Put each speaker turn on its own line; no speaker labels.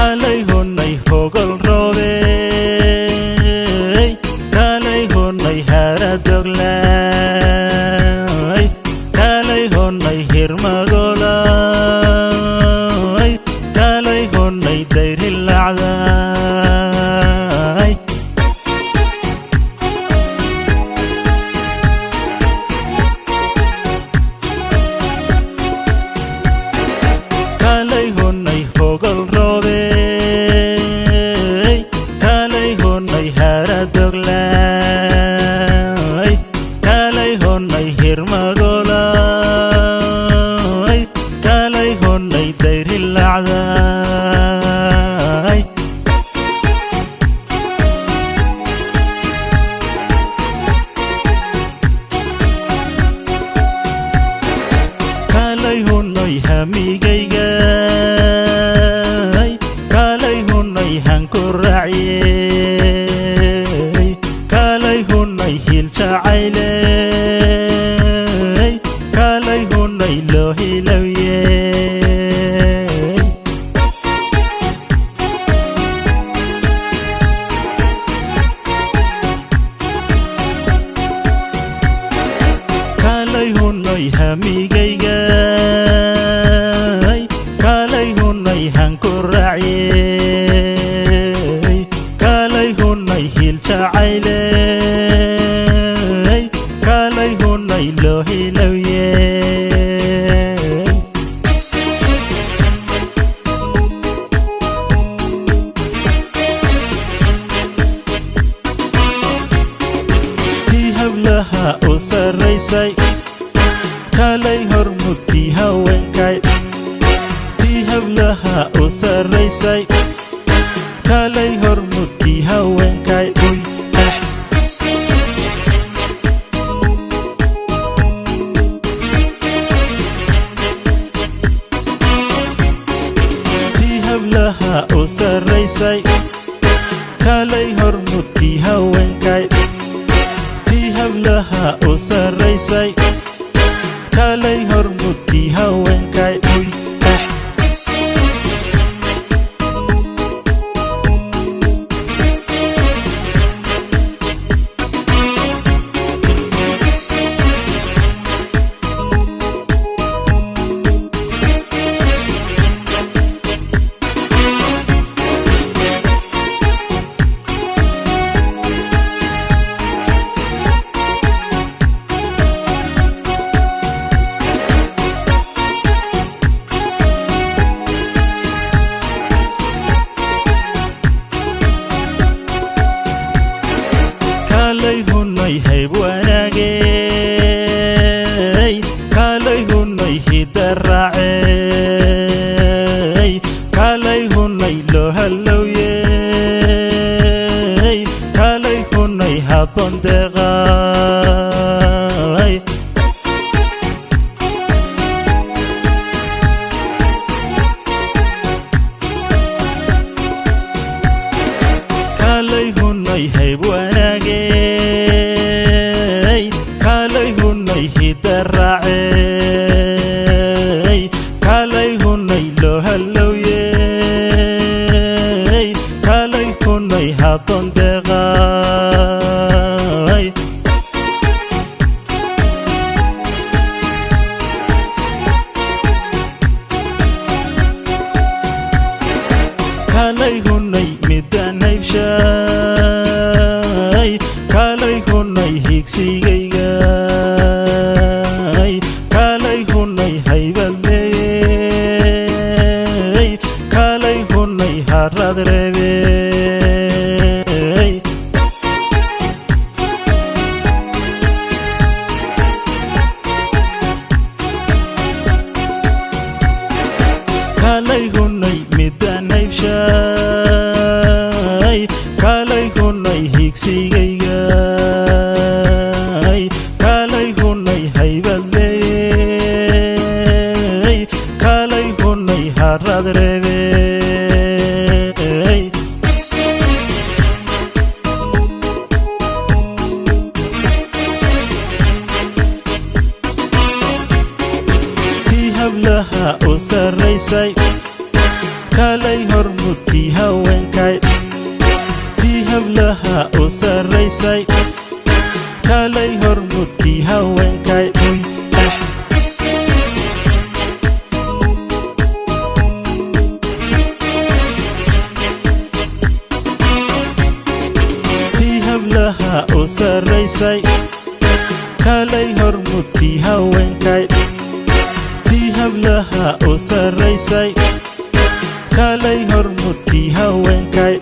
kalay honay hogol robe kalay honay haradoglay kalay honay hirmagolay kalay honay dayrilacday kalay honay hogol robe kalay honay haradoglay kalay honay hirmagolay kalay honay dayrilacday kalay honay hamigayga kalay honay hankuraciyey kalay honay hiljacayley kalay honay loo hilowyey kalay honay hamigayga kalay honay hankuraciyey kalay honay hiljacayley kalay honay loo hilowyey tii hablaha u sarraysay kalay hormudkii haweenkay tii hablaha u sarraysay kalay hormudkii haweenkay tii hablaha u sarraysay kalay hormudkii haweenkay tii hablaha u sarraysay kalay hormudkii haweenkay kalay honay hayb wanaagey kalay honay hidaracey kalay honay loo halowyey kalay honay habondeqay kalay honay hayb wanaagey kalay honay hidaracey kalay honay loo halowyey kalay honay habondeqay kalay honay midaan haybshay kalay honay higsigayga kalay honay haybadley kalay honay harad reebey kalay honay midaan haybshay kalay honay higsigayga kalay honay haybadley kalay honay harad reebey tii hablaha u sarraysay kalay hormuudkii haweenkay tii hablaha u sarraysay kalay hormuudkii haweenkay tii hablaha u sarraysay kalay hormuudkii haweenkay tii hablaha u sarraysay kalay hormuudkii haweenkay